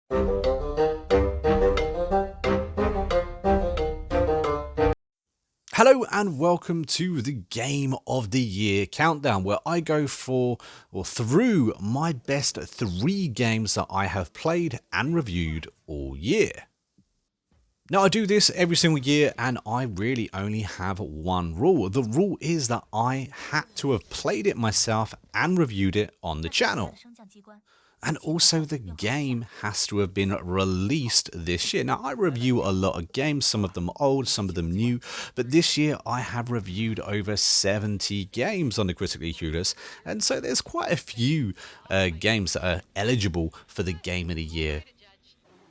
Hello and welcome to the Game of the Year countdown, where I go for or through my best 3 games that I have played and reviewed all year. Now, I do this every single year and I really only have one rule. The rule is that I had to have played it myself and reviewed it on the channel. And also the game has to have been released this year. Now, I review a lot of games, some of them old, some of them new, but this year I have reviewed over 70 games on the Critically Clueless, and so there's quite a few games that are eligible for the Game of the Year.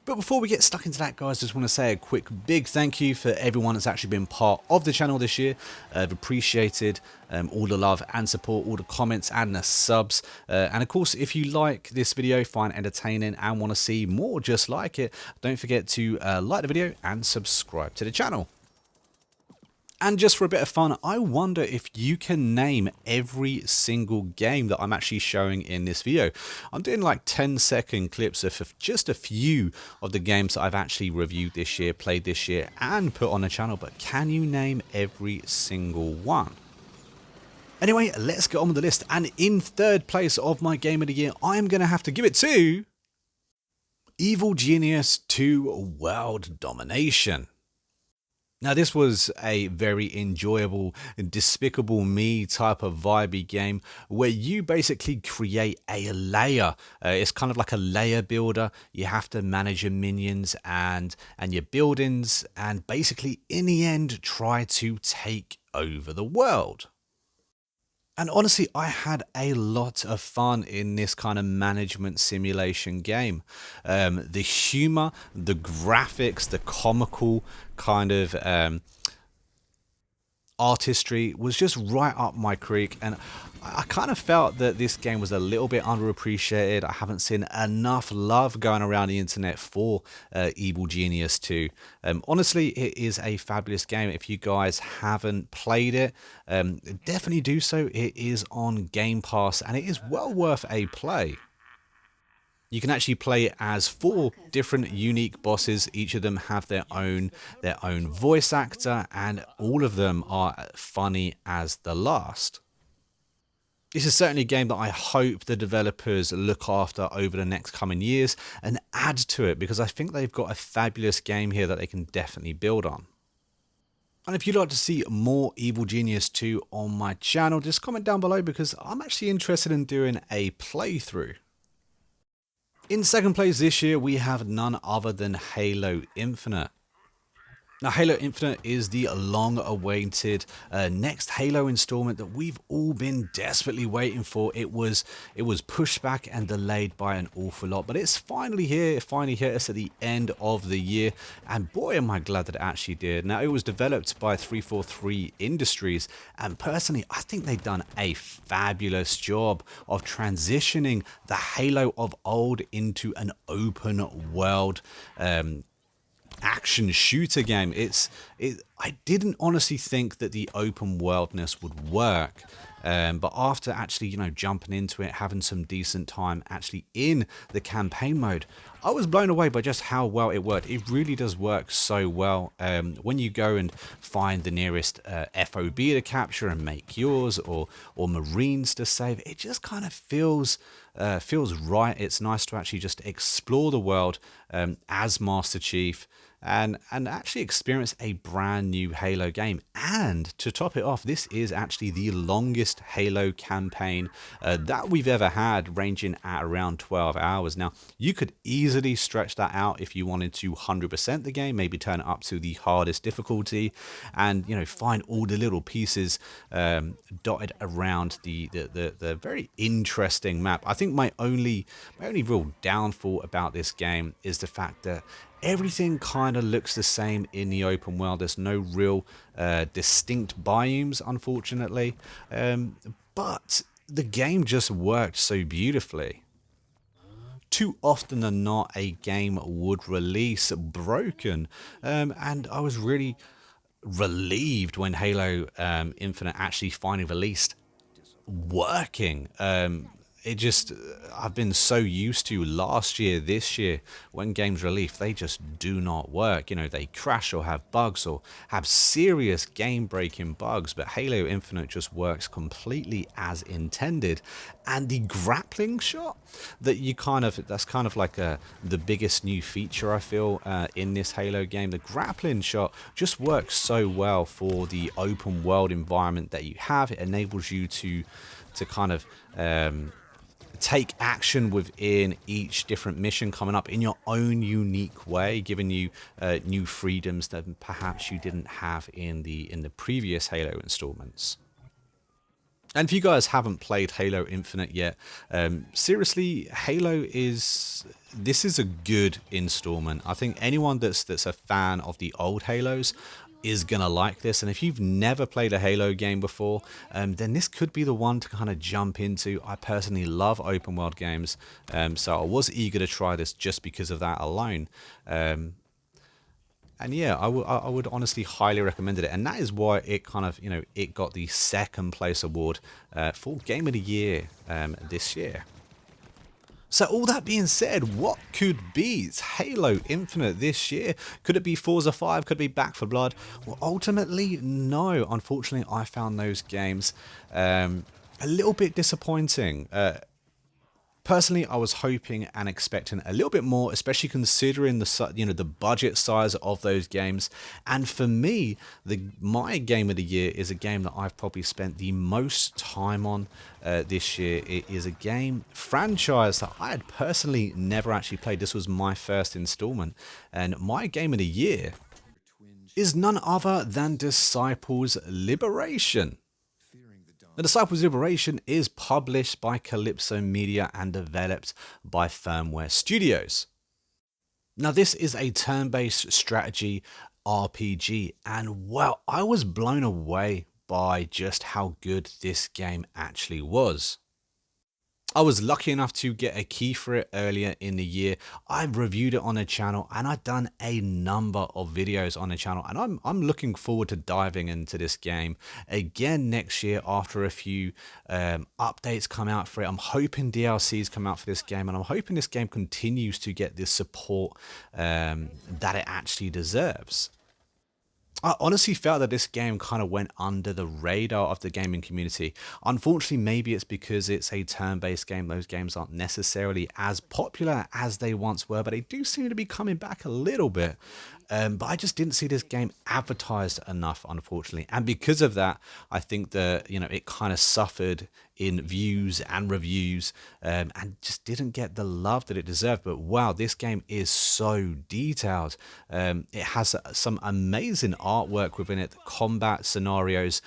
But before we get stuck into that, guys, just want to say a quick big thank you for everyone that's actually been part of the channel this year. I've appreciated all the love and support, all the comments and the subs. And of course, if you like this video, find it entertaining and want to see more just like it, don't forget to like the video and subscribe to the channel. And just for a bit of fun, I wonder if you can name every single game that I'm actually showing in this video. I'm doing like 10-second clips of just a few of the games that I've actually reviewed this year, played this year, and put on the channel. But can you name every single one? Anyway, let's get on with the list. And in third place of my Game of the Year, I am going to have to give it to Evil Genius 2 World Domination. Now, this was a very enjoyable, Despicable Me type of vibey game where you basically create a layer. It's kind of like a layer builder. You have to manage your minions and your buildings and basically, in the end, try to take over the world. And honestly, I had a lot of fun in this kind of management simulation game. The humor, the graphics, the comical kind of artistry was just right up my creek, and I kind of felt that this game was a little bit underappreciated. I haven't seen enough love going around the internet for Evil Genius 2. Honestly, it is a fabulous game. If you guys haven't played it, definitely do so. It is on Game Pass and it is well worth a play. You can actually play as 4 different unique bosses. Each of them have their own voice actor, and all of them are funny as the last. This is certainly a game that I hope the developers look after over the next coming years and add to it, because I think they've got a fabulous game here that they can definitely build on. And if you'd like to see more Evil Genius 2 on my channel, just comment down below, because I'm actually interested in doing a playthrough. In second place this year, we have none other than Halo Infinite. Now, Halo Infinite is the long-awaited next Halo installment that we've all been desperately waiting for. It was pushed back and delayed by an awful lot, but it's finally here. It finally hit us at the end of the year, and boy, am I glad that it actually did. Now, it was developed by 343 Industries, and personally, I think they've done a fabulous job of transitioning the Halo of old into an open world action shooter game. I didn't honestly think that the open worldness would work, but after actually jumping into it, having some decent time actually in the campaign mode, I was blown away by just how well it worked. It really does work so well. When you go and find the nearest FOB to capture and make yours, or Marines to save, it just kind of feels right. It's nice to actually just explore the world as Master Chief and actually experience a brand new Halo game. And to top it off, this is actually the longest Halo campaign that we've ever had, ranging at around 12 hours. Now, you could easily stretch that out if you wanted to 100% the game, maybe turn it up to the hardest difficulty, and find all the little pieces dotted around the very interesting map. I think my only real downfall about this game is the fact that everything kind of looks the same in the open world. There's no real distinct biomes, unfortunately, but the game just worked so beautifully. Too often than not, a game would release broken, and I was really relieved when Halo Infinite actually finally released working. it just I've been so used to last year, this year, when games release, they just do not work. You know, they crash or have bugs or have serious game breaking bugs. But Halo Infinite just works completely as intended. And the grappling shot that you kind of, that's kind of like the biggest new feature I feel in this Halo game. The grappling shot just works so well for the open world environment that you have. It enables you to kind of take action within each different mission coming up in your own unique way, giving you new freedoms that perhaps you didn't have in the previous Halo installments. And if you guys haven't played Halo Infinite yet, seriously, this is a good installment. I think anyone that's a fan of the old Halos is gonna like this. And if you've never played a Halo game before, then this could be the one to kind of jump into. I personally love open world games, so I was eager to try this just because of that alone. And yeah, I would honestly highly recommend it, and that is why it kind of, you know, it got the second place award for Game of the Year this year. So all that being said, what could beat Halo Infinite this year? Could it be Forza 5? Could it be Back for Blood? Well, ultimately, no. Unfortunately, I found those games a little bit disappointing. Personally, I was hoping and expecting a little bit more, especially considering the budget size of those games. And for me, my game of the year is a game that I've probably spent the most time on this year. It is a game franchise that I had personally never actually played. This was my first installment, and my game of the year is none other than Disciples Liberation. The Disciples Liberation is published by Calypso Media and developed by Firmware Studios. Now, this is a turn-based strategy RPG, and well, I was blown away by just how good this game actually was. I was lucky enough to get a key for it earlier in the year. I've reviewed it on the channel and I've done a number of videos on the channel, and I'm looking forward to diving into this game again next year after a few updates come out for it. I'm hoping DLCs come out for this game, and I'm hoping this game continues to get the support that it actually deserves. I honestly felt that this game kind of went under the radar of the gaming community. Unfortunately, maybe it's because it's a turn-based game. Those games aren't necessarily as popular as they once were, but they do seem to be coming back a little bit. But I just didn't see this game advertised enough, unfortunately. And because of that, I think that, you know, it kind of suffered in views and reviews, and just didn't get the love that it deserved. But wow, this game is so detailed. It has some amazing artwork within it. The combat scenarios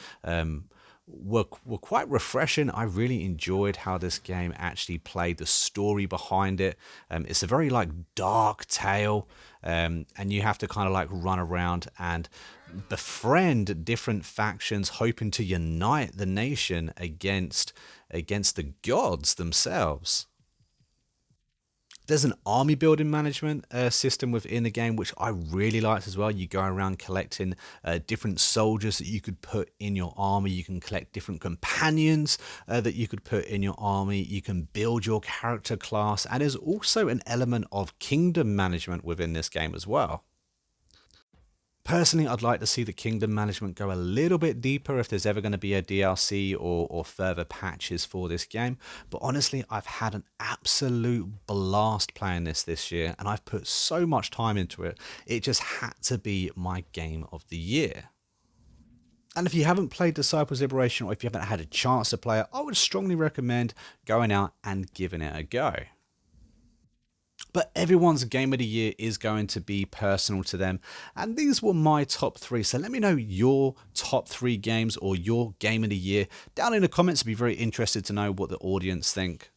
were quite refreshing. I really enjoyed how this game actually played, the story behind it. It's a very like dark tale, and you have to kind of like run around and befriend different factions, hoping to unite the nation against the gods themselves. There's an army building management system within the game, which I really liked as well. You go around collecting different soldiers that you could put in your army. You can collect different companions that you could put in your army. You can build your character class. And there's also an element of kingdom management within this game as well. Personally, I'd like to see the kingdom management go a little bit deeper if there's ever going to be a DLC or further patches for this game. But honestly, I've had an absolute blast playing this year, and I've put so much time into it. It just had to be my game of the year. And if you haven't played Disciples Liberation, or if you haven't had a chance to play it, I would strongly recommend going out and giving it a go. But everyone's game of the year is going to be personal to them. And these were my top three. So let me know your top three games or your game of the year down in the comments. I'd be very interested to know what the audience think.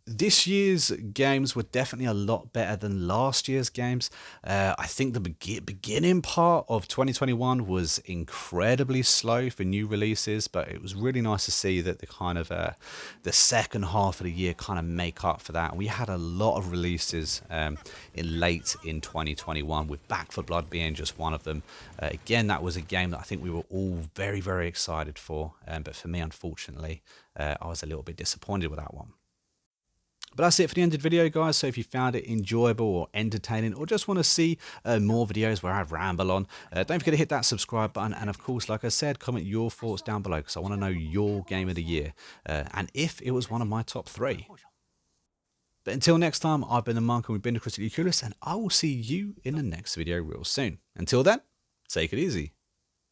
This year's games were definitely a lot better than last year's games. I think the beginning part of 2021 was incredibly slow for new releases, but it was really nice to see that the kind of the second half of the year kind of make up for that. We had a lot of releases in 2021, with Back for Blood being just one of them. Again, that was a game that I think we were all very, very excited for, but for me, unfortunately, I was a little bit disappointed with that one. But that's it for the ended video, guys. So if you found it enjoyable or entertaining, or just want to see more videos where I ramble on, don't forget to hit that subscribe button. And of course, like I said, comment your thoughts down below, because I want to know your game of the year and if it was one of my top 3. But until next time, I've been the Monk and we've been the Critically Clueless, and I will see you in the next video real soon. Until then, take it easy.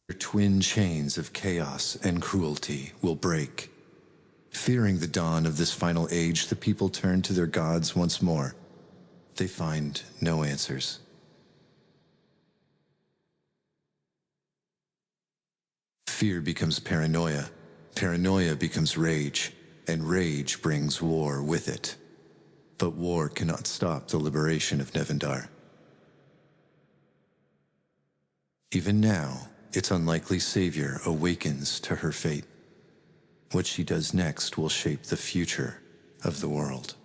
Your twin chains of chaos and cruelty will break. Fearing the dawn of this final age, the people turn to their gods once more. They find no answers. Fear becomes paranoia, paranoia becomes rage, and rage brings war with it. But war cannot stop the liberation of Nevendar. Even now, its unlikely savior awakens to her fate. What she does next will shape the future of the world.